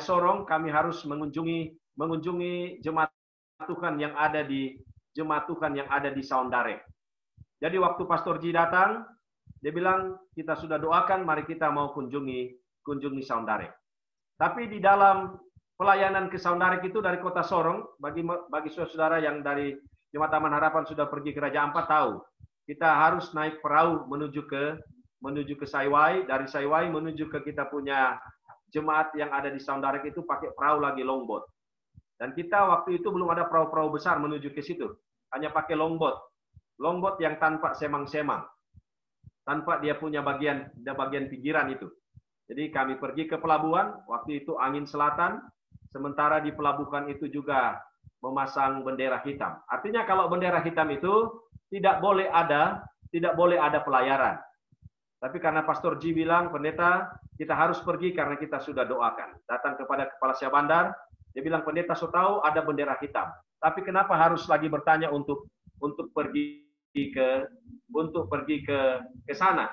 Sorong. Kami harus mengunjungi jemaat Tuhan yang ada di Saundare. Jadi waktu Pastor Ji datang, dia bilang kita sudah doakan, mari kita mau kunjungi Saundare. Tapi di dalam pelayanan ke Saundare itu dari kota Sorong, bagi saudara yang dari Jemaat Taman Harapan sudah pergi ke Raja Ampat tahu, kita harus naik perahu menuju ke Saiwai, dari Saiwai menuju ke kita punya jemaat yang ada di Saundare itu pakai perahu lagi longboat. Dan kita waktu itu belum ada perahu-perahu besar menuju ke situ, hanya pakai longboat yang tanpa semang-semang, tanpa dia punya bagian pinggiran itu. Jadi kami pergi ke pelabuhan, waktu itu angin selatan, sementara di pelabuhan itu juga memasang bendera hitam. Artinya kalau bendera hitam itu tidak boleh ada pelayaran. Tapi karena Pastor Ji bilang, pendeta kita harus pergi karena kita sudah doakan. Datang kepada Kepala Syah Bandar, dia bilang pendeta so tahu ada bendera hitam. Tapi kenapa harus lagi bertanya untuk untuk pergi ke sana.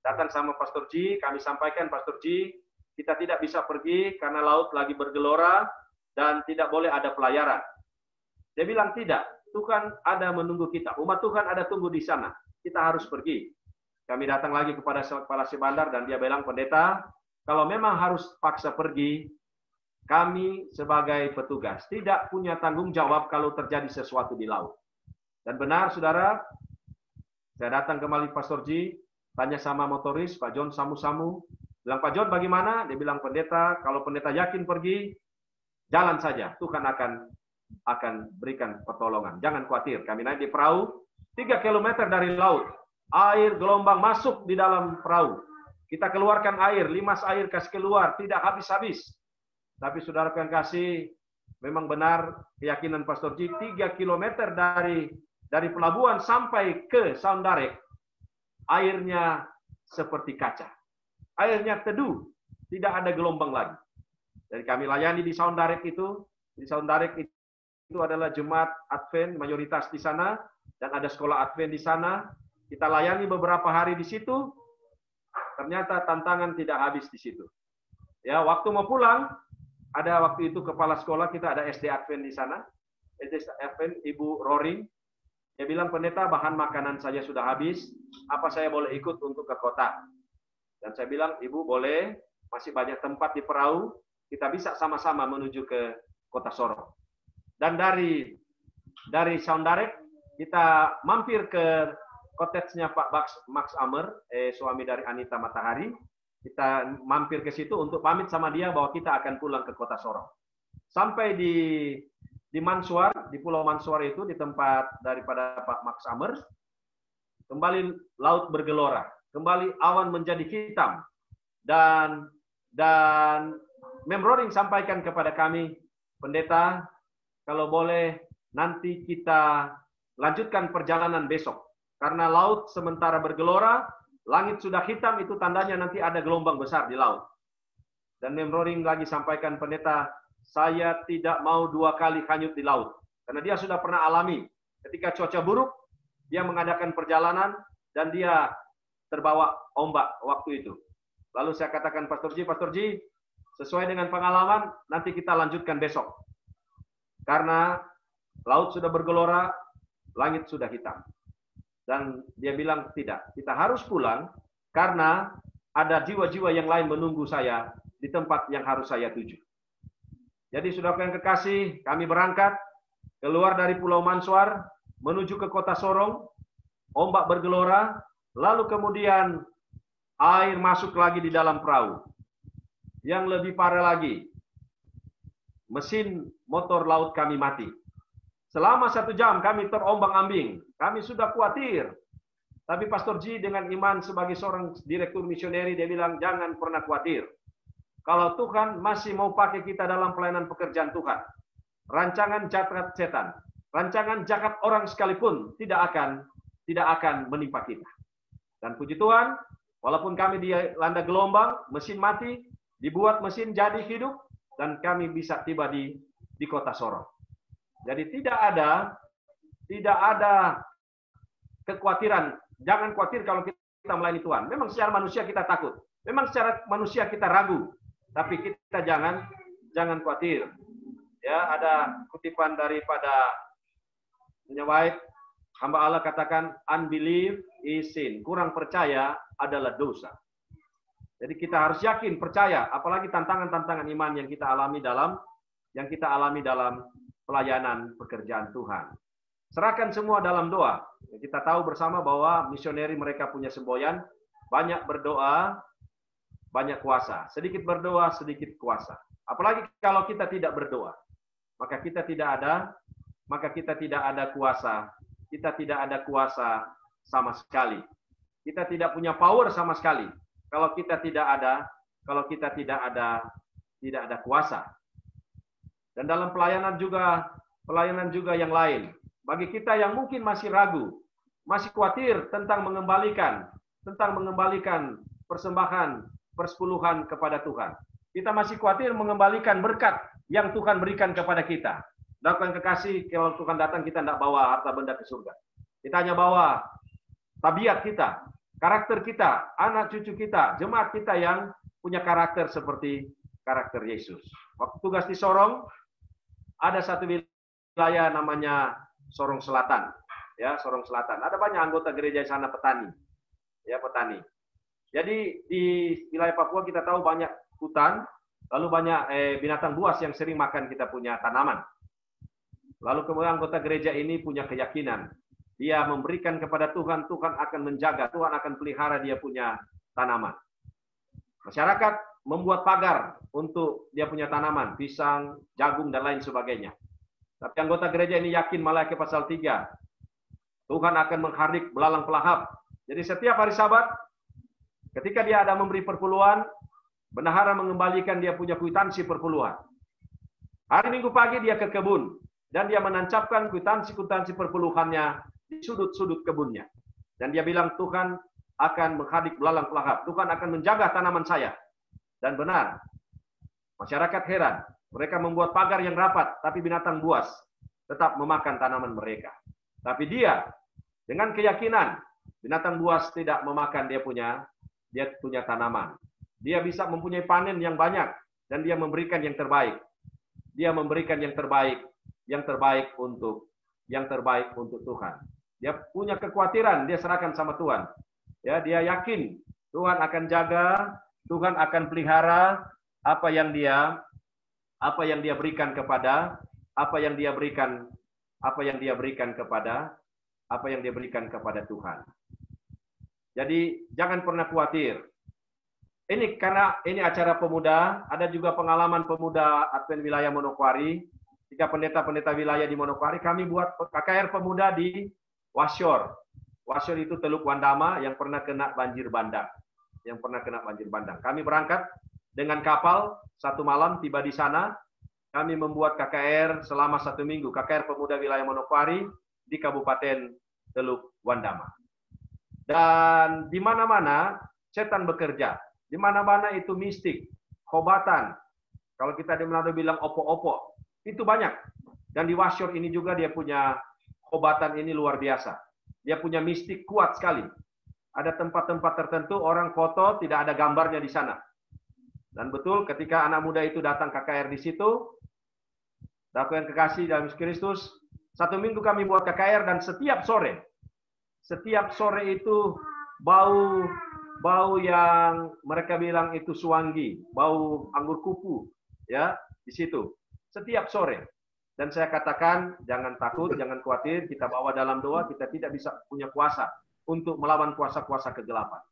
Datang sama Pastor Ji, kami sampaikan, Pastor Ji, kita tidak bisa pergi karena laut lagi bergelora dan tidak boleh ada pelayaran. Dia bilang tidak, Tuhan ada menunggu kita. Umat Tuhan ada tunggu di sana. Kita harus pergi. Kami datang lagi kepada kepala Sebandar dan dia bilang, pendeta, kalau memang harus paksa pergi, kami sebagai petugas tidak punya tanggung jawab kalau terjadi sesuatu di laut. Dan benar, saudara, saya datang kembali Pastor Ji, tanya sama motoris, Pak John Samu-Samu, bilang, Pak John bagaimana? Dia bilang, pendeta, kalau pendeta yakin pergi, jalan saja, Tuhan akan berikan pertolongan. Jangan khawatir, kami naik di perahu, 3 km dari laut, air gelombang masuk di dalam perahu. Kita keluarkan air, limas air kasih keluar, tidak habis-habis. Tapi saudara yang kasih, memang benar keyakinan Pastor Ji, 3 km dari pelabuhan sampai ke Saundarek, airnya seperti kaca. Airnya teduh, tidak ada gelombang lagi. Jadi kami layani di Saundarek itu. Di Saundarek itu adalah jemaat Advent mayoritas di sana, dan ada sekolah Advent di sana. Kita layani beberapa hari di situ. Ternyata tantangan tidak habis di situ. Ya, waktu mau pulang, ada waktu itu kepala sekolah kita ada SD Advent di sana. SD Advent Ibu Roring. Dia bilang, pendeta, bahan makanan saya sudah habis. Apa saya boleh ikut untuk ke kota? Dan saya bilang, Ibu boleh. Masih banyak tempat di perahu. Kita bisa sama-sama menuju ke kota Sorong. Dan dari Saundarek kita mampir ke cottage-nya Pak Max Amer, suami dari Anita Matahari. Kita mampir ke situ untuk pamit sama dia bahwa kita akan pulang ke kota Sorong. Sampai di Mansuar, di Pulau Mansuar itu, di tempat daripada Pak Max Amer, kembali laut bergelora, kembali awan menjadi hitam, dan Mem Roring sampaikan kepada kami, pendeta, kalau boleh nanti kita lanjutkan perjalanan besok, karena laut sementara bergelora, langit sudah hitam, itu tandanya nanti ada gelombang besar di laut. Dan Mem Roring lagi sampaikan, pendeta, saya tidak mau 2 kali hanyut di laut. Karena dia sudah pernah alami. Ketika cuaca buruk, dia mengadakan perjalanan, dan dia terbawa ombak waktu itu. Lalu saya katakan, Pastor Ji, sesuai dengan pengalaman, nanti kita lanjutkan besok. Karena laut sudah bergelora, langit sudah hitam. Dan dia bilang, tidak, kita harus pulang, karena ada jiwa-jiwa yang lain menunggu saya di tempat yang harus saya tuju. Jadi saudara yang kekasih, kami berangkat, keluar dari Pulau Mansuar, menuju ke kota Sorong, ombak bergelora, lalu kemudian air masuk lagi di dalam perahu. Yang lebih parah lagi, mesin motor laut kami mati. Selama 1 jam kami terombang-ambing. Kami sudah khawatir. Tapi Pastor Ji dengan iman sebagai seorang direktur misioneri, dia bilang, jangan pernah khawatir. Kalau Tuhan masih mau pakai kita dalam pelayanan pekerjaan Tuhan, rancangan jahat setan, rancangan jahat orang sekalipun tidak akan menimpa kita. Dan puji Tuhan, walaupun kami dilanda gelombang, mesin mati, dibuat mesin jadi hidup, dan kami bisa tiba di kota Sorong. Jadi tidak ada kekhawatiran. Jangan khawatir kalau kita melayani Tuhan. Memang secara manusia kita takut. Memang secara manusia kita ragu. Tapi kita jangan khawatir. Ya, ada kutipan daripada White, hamba Allah katakan, unbelief is sin. Kurang percaya adalah dosa. Jadi kita harus yakin, percaya, apalagi tantangan-tantangan iman yang kita alami dalam pelayanan pekerjaan Tuhan. Serahkan semua dalam doa. Kita tahu bersama bahwa misioneri mereka punya semboyan, banyak berdoa, banyak kuasa. Sedikit berdoa, sedikit kuasa. Apalagi kalau kita tidak berdoa, maka kita tidak ada kuasa. Kita tidak ada kuasa sama sekali. Kita tidak punya power sama sekali. Kalau kita tidak ada kuasa. Dan dalam pelayanan juga yang lain. Bagi kita yang mungkin masih ragu, masih khawatir tentang mengembalikan persembahan persepuluhan kepada Tuhan. Kita masih khawatir mengembalikan berkat yang Tuhan berikan kepada kita. Dakwaan kekasih, kalau Tuhan datang kita tidak bawa harta benda ke surga. Kita hanya bawa tabiat kita, karakter kita, anak cucu kita, jemaat kita yang punya karakter seperti karakter Yesus. Waktu tugas di Sorong, ada satu wilayah namanya Sorong Selatan. Ya, Sorong Selatan. Ada banyak anggota gereja di sana petani. Ya, petani. Jadi di wilayah Papua kita tahu banyak hutan, lalu banyak binatang buas yang sering makan kita punya tanaman. Lalu kemudian anggota gereja ini punya keyakinan. Dia memberikan kepada Tuhan, Tuhan akan menjaga, Tuhan akan pelihara dia punya tanaman. Masyarakat membuat pagar untuk dia punya tanaman, pisang, jagung, dan lain sebagainya. Tapi anggota gereja ini yakin Malaki pasal 3. Tuhan akan menghardik belalang pelahap. Jadi setiap hari Sabat, ketika dia ada memberi perpuluhan, bendahara mengembalikan dia punya kwitansi perpuluhan. Hari Minggu pagi dia ke kebun. Dan dia menancapkan kwitansi-kwitansi perpuluhannya di sudut-sudut kebunnya. Dan dia bilang, Tuhan akan menghardik belalang pelahap. Tuhan akan menjaga tanaman saya. Dan benar. Masyarakat heran. Mereka membuat pagar yang rapat, tapi binatang buas tetap memakan tanaman mereka. Tapi dia, dengan keyakinan, binatang buas tidak memakan dia punya tanaman. Dia bisa mempunyai panen yang banyak. Dan dia memberikan yang terbaik. Dia memberikan yang terbaik untuk Tuhan. Dia punya kekhawatiran, dia serahkan sama Tuhan. Ya, dia yakin Tuhan akan jaga, Tuhan akan pelihara apa yang dia berikan kepada Tuhan. Jadi jangan pernah khawatir. Ini karena ini acara pemuda, ada juga pengalaman pemuda Advent wilayah Manokwari. Tiga pendeta-pendeta wilayah di Manokwari, kami buat KKR pemuda di Washor. Washor itu Teluk Wandama yang pernah kena banjir bandang. Kami berangkat dengan kapal, 1 malam tiba di sana. Kami membuat KKR selama 1 minggu. KKR pemuda wilayah Manokwari di Kabupaten Teluk Wandama. Dan di mana-mana setan bekerja. Di mana-mana itu mistik, khobatan. Kalau kita di Manado bilang opo-opo. Itu banyak. Dan di Washor ini juga dia punya khobatan ini luar biasa. Dia punya mistik kuat sekali. Ada tempat-tempat tertentu orang foto tidak ada gambarnya di sana. Dan betul ketika anak muda itu datang KKR di situ, dakwaan kekasih dalam Kristus, 1 minggu kami buat KKR dan setiap sore itu bau yang mereka bilang itu suwangi, bau anggur kupu, ya di situ. Setiap sore. Dan saya katakan, jangan takut, jangan khawatir, kita bawa dalam doa, kita tidak bisa punya kuasa untuk melawan kuasa-kuasa kegelapan.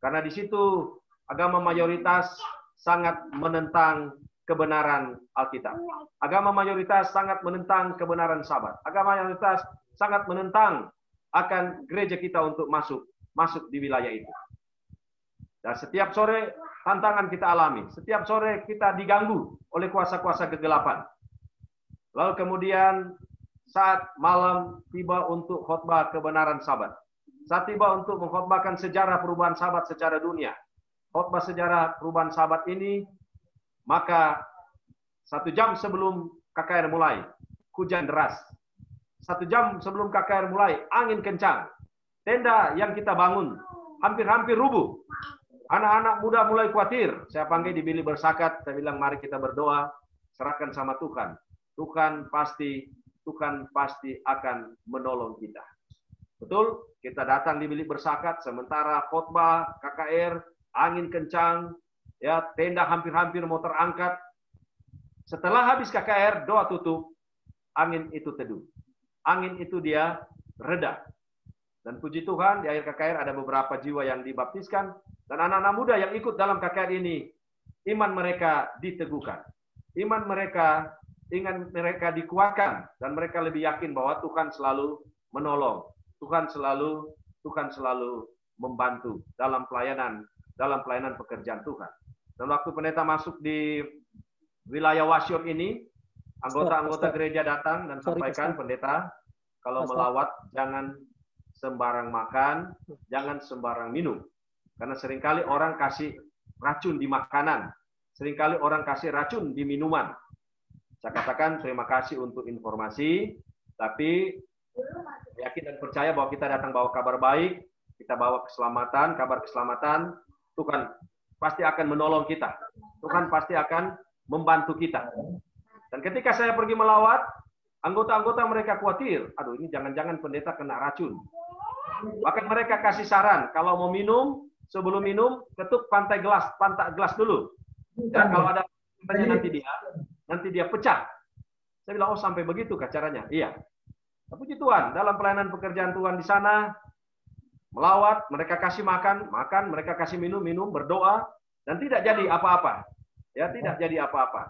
Karena di situ agama mayoritas sangat menentang kebenaran Alkitab. Agama mayoritas sangat menentang kebenaran Sabat. Agama mayoritas sangat menentang akan gereja kita untuk masuk di wilayah itu. Dan setiap sore tantangan kita alami. Setiap sore kita diganggu oleh kuasa-kuasa kegelapan. Lalu kemudian saat malam tiba untuk khotbah kebenaran Sabat. Saat tiba untuk mengkhotbahkan sejarah perubahan Sabat secara dunia. Khotbah sejarah perubahan Sabat ini, maka 1 jam sebelum KKR mulai, hujan deras. 1 jam sebelum KKR mulai, angin kencang. Tenda yang kita bangun hampir-hampir rubuh. Anak-anak muda mulai khawatir. Saya panggil di bilik bersakat. Saya bilang, mari kita berdoa. Serahkan sama Tuhan. Tuhan pasti akan menolong kita. Betul? Kita datang di bilik bersakat. Sementara khotbah, KKR, angin kencang. Ya, tenda hampir-hampir mau terangkat. Setelah habis KKR, doa tutup. Angin itu teduh. Angin itu dia reda. Dan puji Tuhan, di akhir KKR ada beberapa jiwa yang dibaptiskan. Dan anak-anak muda yang ikut dalam KKR ini, iman mereka diteguhkan. Iman mereka dikuatkan. Dan mereka lebih yakin bahwa Tuhan selalu menolong. Tuhan selalu membantu dalam pelayanan pekerjaan Tuhan. Dan waktu pendeta masuk di wilayah Washor ini, anggota-anggota gereja datang dan sampaikan, pendeta, kalau melawat jangan sembarang makan, jangan sembarang minum. Karena seringkali orang kasih racun di makanan. Seringkali orang kasih racun di minuman. Saya katakan terima kasih untuk informasi, tapi yakin dan percaya bahwa kita datang bawa kabar baik, kita bawa keselamatan, kabar keselamatan, Tuhan pasti akan menolong kita. Tuhan pasti akan membantu kita. Dan ketika saya pergi melawat, anggota-anggota mereka khawatir, aduh ini jangan-jangan pendeta kena racun. Bahkan mereka kasih saran, kalau mau minum, sebelum minum, ketuk pantat gelas dulu. Dan kalau ada nanti dia pecah. Saya bilang, oh sampai begitu kah caranya? Iya. Puji Tuhan, dalam pelayanan pekerjaan Tuhan di sana, melawat, mereka kasih makan, mereka kasih minum, berdoa, dan tidak jadi apa-apa. Ya, tidak jadi apa-apa.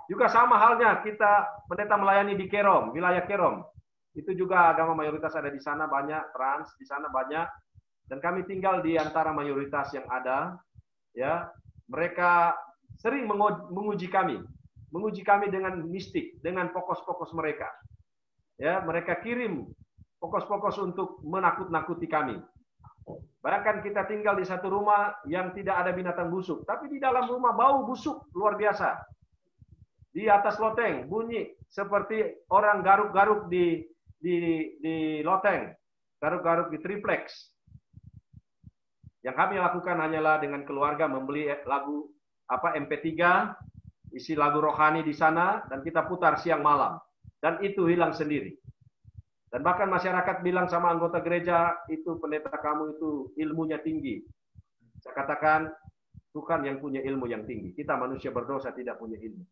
Juga sama halnya kita pendeta melayani di Kerom, wilayah Kerom. Itu juga agama mayoritas ada di sana banyak, trans di sana banyak, dan kami tinggal di antara mayoritas yang ada. Ya, mereka sering menguji kami dengan mistik, dengan pokos-pokos mereka. Ya, mereka kirim pokos-pokos untuk menakut-nakuti kami. Bayangkan kita tinggal di satu rumah yang tidak ada binatang busuk, tapi di dalam rumah bau busuk luar biasa. Di atas loteng bunyi seperti orang garuk-garuk di loteng, garuk-garuk di triplex. Yang kami lakukan hanyalah dengan keluarga membeli lagu MP3, isi lagu rohani di sana, dan kita putar siang malam. Dan itu hilang sendiri. Dan bahkan masyarakat bilang sama anggota gereja, itu pendeta kamu itu ilmunya tinggi. Saya katakan, Tuhan yang punya ilmu yang tinggi. Kita manusia berdosa tidak punya ilmu.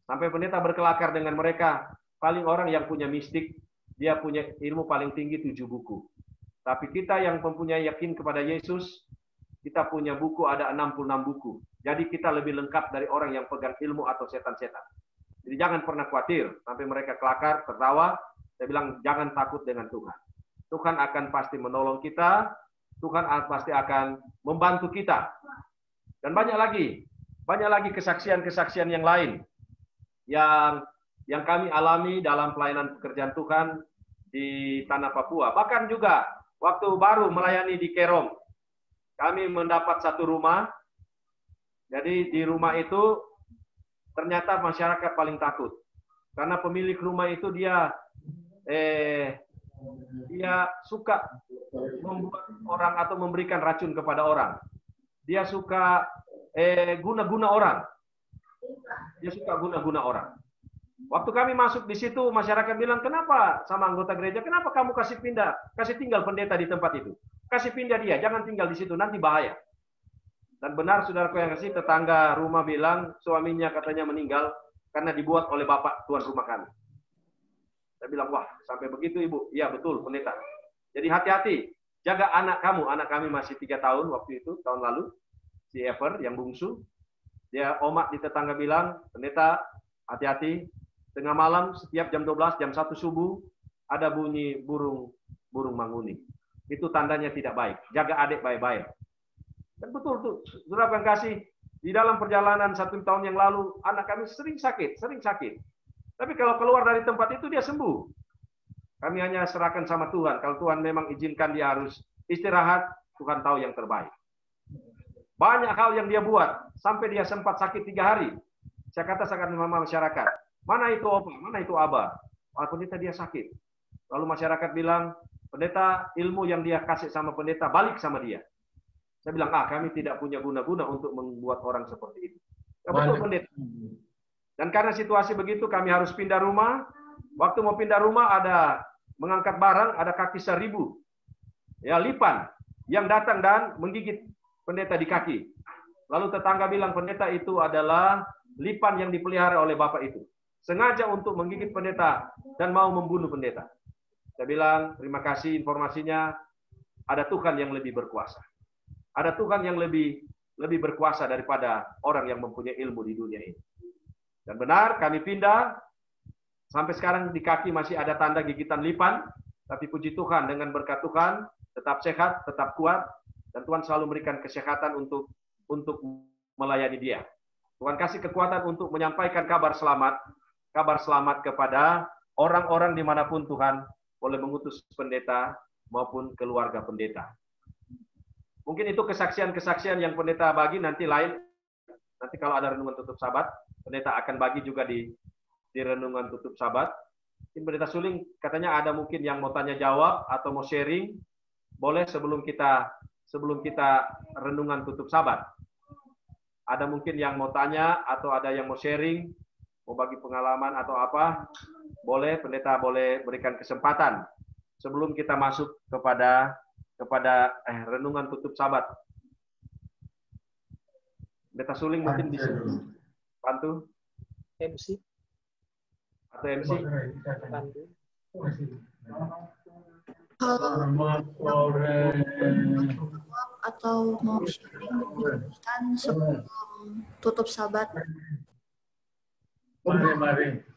Sampai pendeta berkelakar dengan mereka, paling orang yang punya mistik, dia punya ilmu paling tinggi 7 buku. Tapi kita yang mempunyai yakin kepada Yesus, kita punya buku ada 66 buku. Jadi kita lebih lengkap dari orang yang pegang ilmu atau setan-setan. Jadi jangan pernah khawatir. Sampai mereka kelakar, tertawa. Saya bilang jangan takut dengan Tuhan. Tuhan akan pasti menolong kita. Tuhan pasti akan membantu kita. Dan banyak lagi kesaksian-kesaksian yang lain yang kami alami dalam pelayanan pekerjaan Tuhan di tanah Papua. Bahkan juga waktu baru melayani di Kerom, kami mendapat satu rumah. Jadi di rumah itu ternyata masyarakat paling takut. Karena pemilik rumah itu dia suka membuat orang atau memberikan racun kepada orang. Dia suka guna-guna orang. Waktu kami masuk di situ, masyarakat bilang, kenapa sama anggota gereja, kenapa kamu kasih tinggal pendeta di tempat itu? Kasih pindah dia, jangan tinggal di situ, nanti bahaya. Dan benar saudaraku yang kasih, tetangga rumah bilang, suaminya katanya meninggal karena dibuat oleh bapak tuan rumah kami. Saya bilang, wah sampai begitu ibu? Iya betul pendeta. Jadi hati-hati, jaga anak kamu. Anak kami masih 3 tahun waktu itu, tahun lalu. Si Ever yang bungsu. Dia omak di tetangga bilang, pendeta hati-hati. Tengah malam setiap jam 12, jam 1 subuh ada bunyi burung manguning. Itu tandanya tidak baik. Jaga adik baik-baik. Dan betul tuh, saudara yang kasih, di dalam perjalanan 1 tahun yang lalu anak kami sering sakit. Tapi kalau keluar dari tempat itu dia sembuh. Kami hanya serahkan sama Tuhan. Kalau Tuhan memang izinkan dia harus istirahat, Tuhan tahu yang terbaik. Banyak hal yang dia buat sampai dia sempat sakit 3 hari. Saya katakan sama masyarakat, mana itu opa, mana itu abah? Pendeta dia sakit. Lalu masyarakat bilang, pendeta ilmu yang dia kasih sama pendeta balik sama dia. Saya bilang, kami tidak punya guna-guna untuk membuat orang seperti itu. Ya, betul pendeta. Dan karena situasi begitu kami harus pindah rumah. Waktu mau pindah rumah ada mengangkat barang, ada kaki 1000. Ya, lipan yang datang dan menggigit pendeta di kaki. Lalu tetangga bilang pendeta itu adalah lipan yang dipelihara oleh bapak itu. Sengaja untuk menggigit pendeta dan mau membunuh pendeta. Saya bilang terima kasih informasinya. Ada Tuhan yang lebih berkuasa. Ada Tuhan yang lebih berkuasa daripada orang yang mempunyai ilmu di dunia ini. Dan benar kami pindah. Sampai sekarang di kaki masih ada tanda gigitan lipan. Tapi puji Tuhan dengan berkat Tuhan tetap sehat, tetap kuat. Dan Tuhan selalu memberikan kesehatan untuk melayani dia. Tuhan kasih kekuatan untuk menyampaikan kabar selamat kepada orang-orang dimanapun Tuhan boleh mengutus pendeta maupun keluarga pendeta. Mungkin itu kesaksian-kesaksian yang pendeta bagi nanti lain. Nanti kalau ada renungan tutup sabat, pendeta akan bagi juga di renungan tutup sabat. Pendeta Suling katanya ada mungkin yang mau tanya jawab atau mau sharing, boleh sebelum kita renungan tutup sabat. Ada mungkin yang mau tanya atau ada yang mau sharing, mau bagi pengalaman atau apa, boleh pendeta boleh berikan kesempatan sebelum kita masuk kepada renungan tutup sabat. Pendeta Suling mungkin bisa bantu MC. atau MC Bantu. Atau mau sharing kan sebelum tutup sabat. Mari.